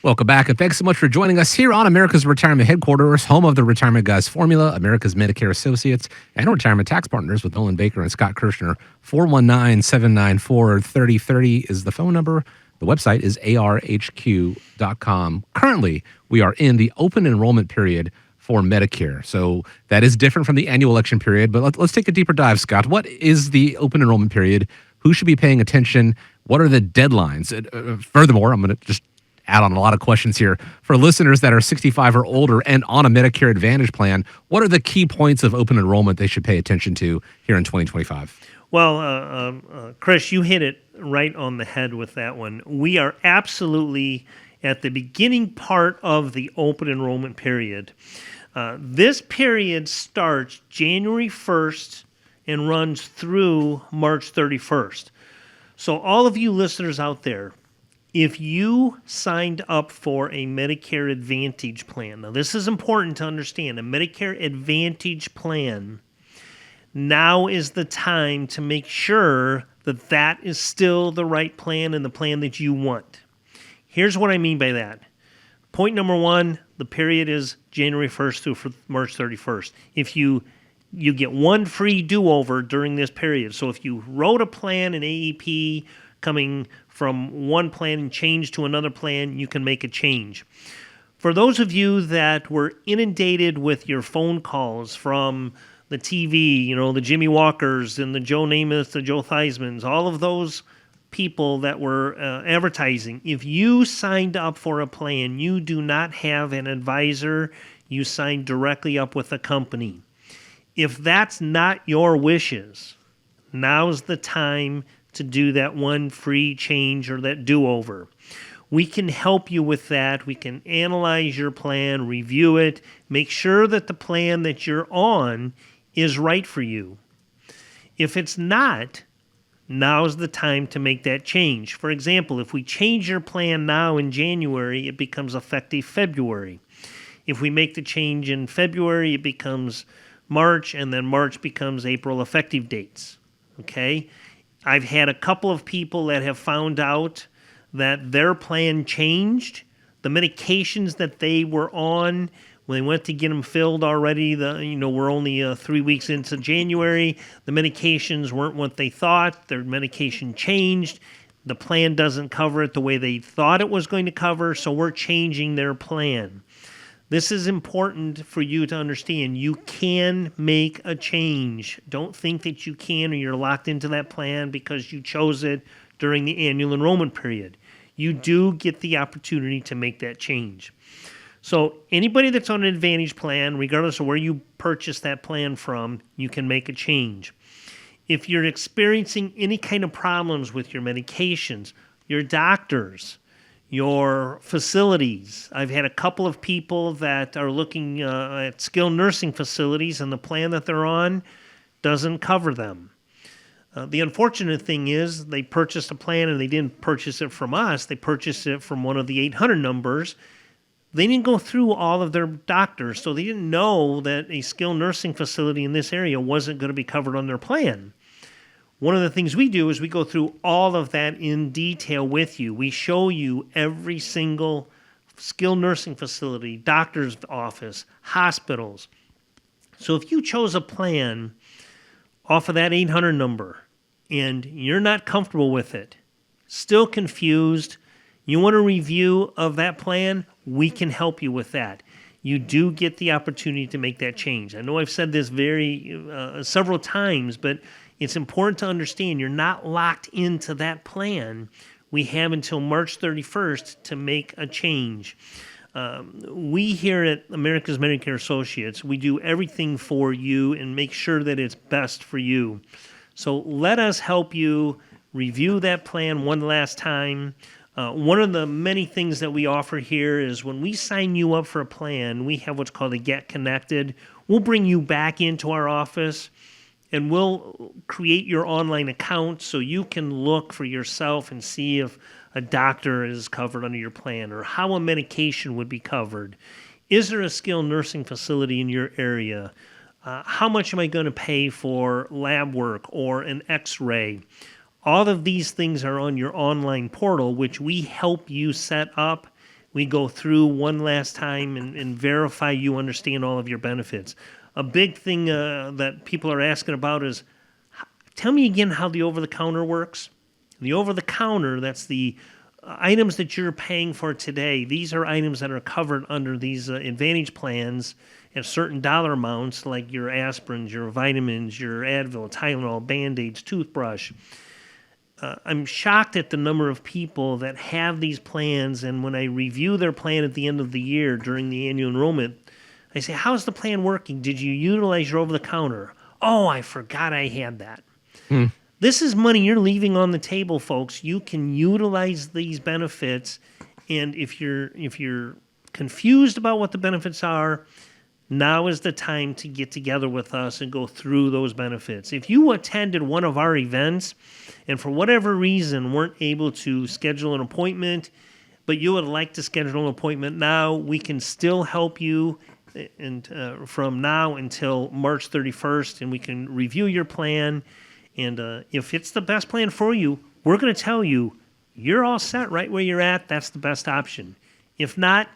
Welcome back, and thanks so much for joining us here on America's Retirement Headquarters, home of the Retirement Guys Formula, America's Medicare Associates, and retirement tax partners with Nolan Baker and Scott Kirshner. 419-794-3030 is the phone number. The website is arhq.com. Currently, we are in the open enrollment period for Medicare. So that is different from the annual election period, but let's take a deeper dive, Scott. What is the open enrollment period? Who should be paying attention? What are the deadlines? Furthermore, I'm going to just add on a lot of questions here. For listeners that are 65 or older and on a Medicare Advantage plan, what are the key points of open enrollment they should pay attention to here in 2025? Well, Chris, you hit it right on the head with that one. We are absolutely at the beginning part of the open enrollment period. This period starts January 1st and runs through March 31st. So all of you listeners out there, if you signed up for a Medicare Advantage plan, now this is important to understand, a Medicare Advantage plan, now is the time to make sure that that is still the right plan and the plan that you want. Here's what I mean by that. Point number one, the period is January 1st through March 31st. If you get one free do-over during this period. So if you wrote a plan, an AEP, coming from one plan and change to another plan, you can make a change. For those of you that were inundated with your phone calls from the TV, the Jimmy Walkers and the Joe Namaths, the Joe Theismanns, all of those people that were advertising, if you signed up for a plan, you do not have an advisor, you signed directly up with a company. If that's not your wishes, now's the time to do that one free change or that do-over. We can help you with that. We can analyze your plan, review it, make sure that the plan that you're on is right for you. If it's not, now's the time to make that change. For example, if we change your plan now in January, it becomes effective February. If we make the change in February, it becomes March, and then March becomes April effective dates. Okay? I've had a couple of people that have found out that their plan changed. The medications that they were on, when they went to get them filled already, we're only 3 weeks into January, the medications weren't what they thought. Their medication changed. The plan doesn't cover it the way they thought it was going to cover, so we're changing their plan. This is important for you to understand. You can make a change. Don't think that you can or you're locked into that plan because you chose it during the annual enrollment period. You do get the opportunity to make that change. So anybody that's on an Advantage plan, regardless of where you purchase that plan from, you can make a change. If you're experiencing any kind of problems with your medications, your doctors, your facilities. I've had a couple of people that are looking at skilled nursing facilities, and the plan that they're on doesn't cover them. The unfortunate thing is they purchased a plan and they didn't purchase it from us. They purchased it from one of the 800 numbers. They didn't go through all of their doctors, so they didn't know that a skilled nursing facility in this area wasn't going to be covered on their plan. One of the things we do is we go through all of that in detail with you. We show you every single skilled nursing facility, doctor's office, hospitals. So if you chose a plan off of that 800 number and you're not comfortable with it, still confused, you want a review of that plan, we can help you with that. You do get the opportunity to make that change. I know I've said this several times, but it's important to understand you're not locked into that plan. We have until March 31st to make a change. We here at America's Medicare Associates, we do everything for you and make sure that it's best for you. So let us help you review that plan one last time. One of the many things that we offer here is when we sign you up for a plan, we have what's called a Get Connected. We'll bring you back into our office and we'll create your online account so you can look for yourself and see if a doctor is covered under your plan or how a medication would be covered. Is there a skilled nursing facility in your area? How much am I going to pay for lab work or an x-ray? All of these things are on your online portal, which we help you set up, We go through one last time and verify you understand all of your benefits. A big thing that people are asking about is, tell me again how the over-the-counter works. The over-the-counter, that's the items that you're paying for today. These are items that are covered under these Advantage plans at certain dollar amounts, like your aspirins, your vitamins, your Advil, Tylenol, Band-Aids, toothbrush. I'm shocked at the number of people that have these plans, and when I review their plan at the end of the year during the annual enrollment, I say, how's the plan working? Did you utilize your over-the-counter? Oh, I forgot I had that. This is money you're leaving on the table, folks. You can utilize these benefits, and if you're confused about what the benefits are, now is the time to get together with us and go through those benefits. If you attended one of our events and for whatever reason weren't able to schedule an appointment, but you would like to schedule an appointment now, we can still help you and from now until March 31st, and we can review your plan. And if it's the best plan for you, we're going to tell you you're all set right where you're at. That's the best option. If not,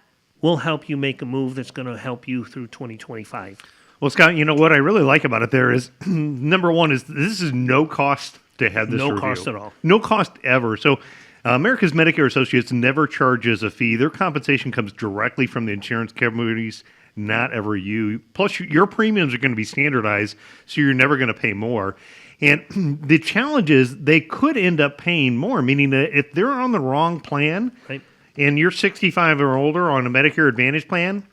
we'll help you make a move that's going to help you through 2025. Well, Scott, you know what I really like about it there is, number one is this is no cost to have this review. No cost at all. No cost ever. So America's Medicare Associates never charges a fee. Their compensation comes directly from the insurance companies, not ever you. Plus, your premiums are going to be standardized, so you're never going to pay more. And the challenge is they could end up paying more, meaning that if they're on the wrong plan, Right. and you're 65 or older on a Medicare Advantage plan,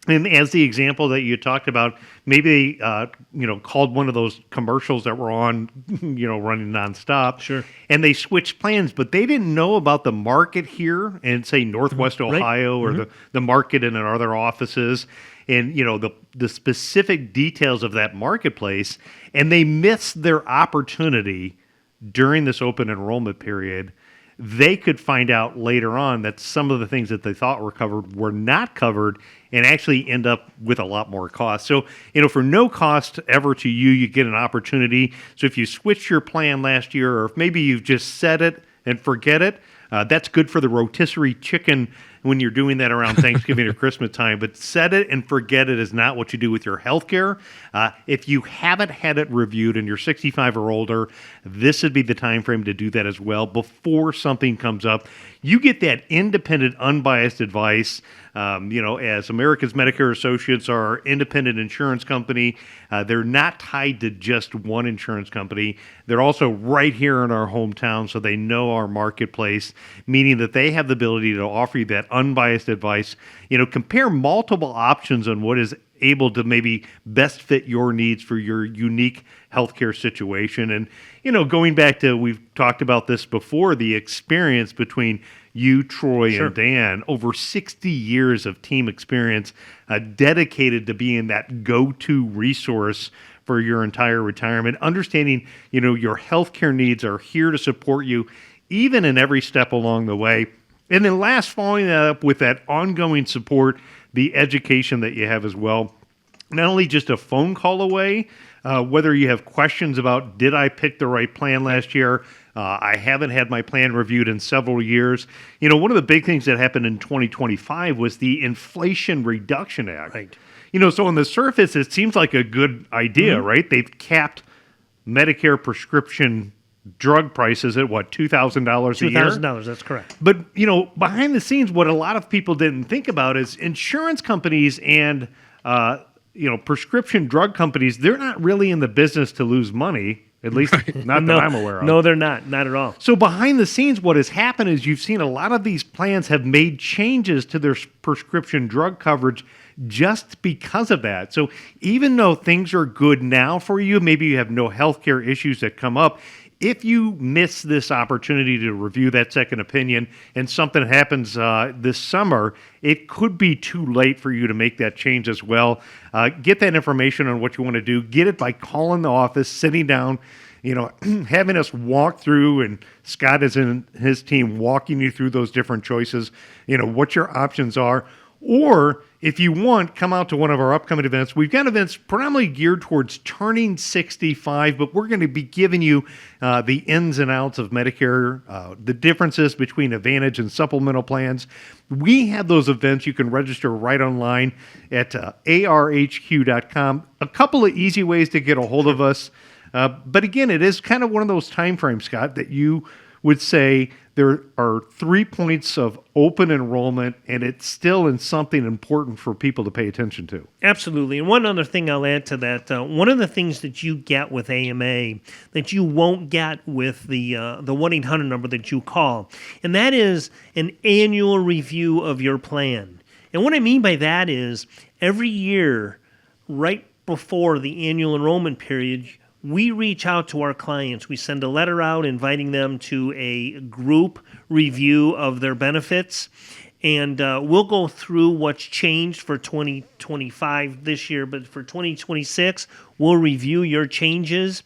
and as the example that you talked about, maybe they called one of those commercials that were on, running nonstop. Sure. And they switched plans, but they didn't know about the market here in, say, Northwest Ohio or the market in other offices, and the specific details of that marketplace, and they missed their opportunity during this open enrollment period. They could find out later on that some of the things that they thought were covered were not covered and actually end up with a lot more cost. So, for no cost ever to you, you get an opportunity. So if you switched your plan last year, or if maybe you've just set it and forget it, that's good for the rotisserie chicken when you're doing that around Thanksgiving or Christmas time. But set it and forget it is not what you do with your health care. If you haven't had it reviewed and you're 65 or older, this would be the time frame to do that as well before something comes up. You get that independent, unbiased advice. As America's Medicare Associates are our independent insurance company, they're not tied to just one insurance company. They're also right here in our hometown, so they know our marketplace, meaning that they have the ability to offer you that unbiased advice. Compare multiple options on what is able to maybe best fit your needs for your unique healthcare situation. And, going back to, we've talked about this before, the experience between you, Troy, Sure. and Dan, over 60 years of team experience, dedicated to being that go-to resource for your entire retirement, understanding, your healthcare needs are here to support you, even in every step along the way. And then last, following that up with that ongoing support, the education that you have as well. Not only just a phone call away, whether you have questions about, did I pick the right plan last year? I haven't had my plan reviewed in several years. One of the big things that happened in 2025 was the Inflation Reduction Act. Right. So on the surface, it seems like a good idea, right? They've capped Medicare prescription drug prices at what, $2,000 a year? $2,000, that's correct. But, behind the scenes, what a lot of people didn't think about is insurance companies and, prescription drug companies, they're not really in the business to lose money, at least not that I'm aware of. No, they're not at all. So behind the scenes, what has happened is you've seen a lot of these plans have made changes to their prescription drug coverage just because of that. So even though things are good now for you, maybe you have no healthcare issues that come up, if you miss this opportunity to review that second opinion and something happens this summer, it could be too late for you to make that change as well. Get that information on what you want to do. Get it by calling the office, sitting down, having us walk through, and Scott is in his team walking you through those different choices, what your options are. Or if you want, come out to one of our upcoming events. We've got events predominantly geared towards turning 65, but we're going to be giving you the ins and outs of Medicare, the differences between Advantage and supplemental plans. We have those events. You can register right online at arhq.com. A couple of easy ways to get a hold of us. But again, it is kind of one of those time frames, Scott, that you would say there are 3 points of open enrollment, and it's still in something important for people to pay attention to. Absolutely. And one other thing I'll add to that, one of the things that you get with AMA that you won't get with the 1-800 number that you call, and that is an annual review of your plan. And what I mean by that is every year, right before the annual enrollment period, we reach out to our clients. We send a letter out inviting them to a group review of their benefits. And we'll go through what's changed for 2025 this year. But for 2026, we'll review your changes.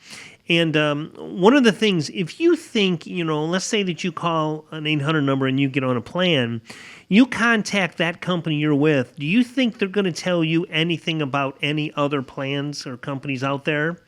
And one of the things, if you think, let's say that you call an 800 number and you get on a plan, you contact that company you're with. Do you think they're going to tell you anything about any other plans or companies out there?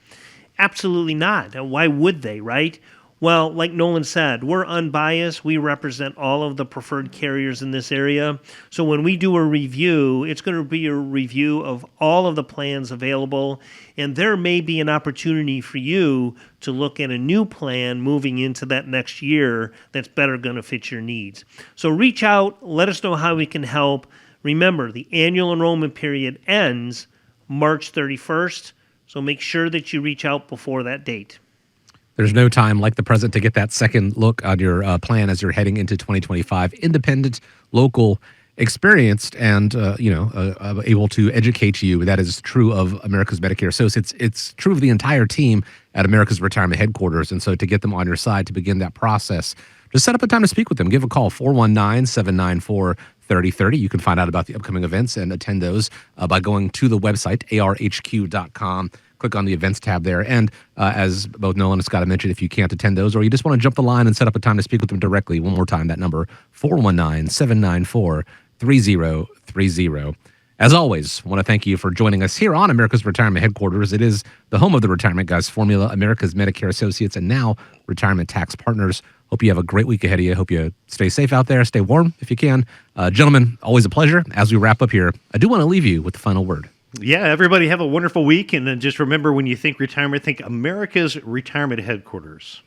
Absolutely not. Why would they, right? Well, like Nolan said, we're unbiased. We represent all of the preferred carriers in this area. So when we do a review, it's going to be a review of all of the plans available, and there may be an opportunity for you to look at a new plan moving into that next year that's better going to fit your needs. So reach out, let us know how we can help. Remember, the annual enrollment period ends March 31st. So make sure that you reach out before that date. There's no time like the present to get that second look on your plan as you're heading into 2025. Independent, local, experienced, and able to educate you. That is true of America's Medicare Associates. It's true of the entire team at America's Retirement Headquarters. And so to get them on your side to begin that process, just set up a time to speak with them. Give a call, 419-794-3030. You can find out about the upcoming events and attend those by going to the website, arhq.com. Click on the events tab there. And as both Nolan and Scott have mentioned, if you can't attend those or you just want to jump the line and set up a time to speak with them directly, one more time, that number, 419-794-3030. As always, I want to thank you for joining us here on America's Retirement Headquarters. It is the home of the Retirement Guys formula, America's Medicare Associates, and now Retirement Tax Partners. Hope you have a great week ahead of you. Hope you stay safe out there. Stay warm if you can. Gentlemen, always a pleasure. As we wrap up here, I do want to leave you with the final word. Yeah, everybody have a wonderful week. And then just remember, when you think retirement, think America's Retirement Headquarters.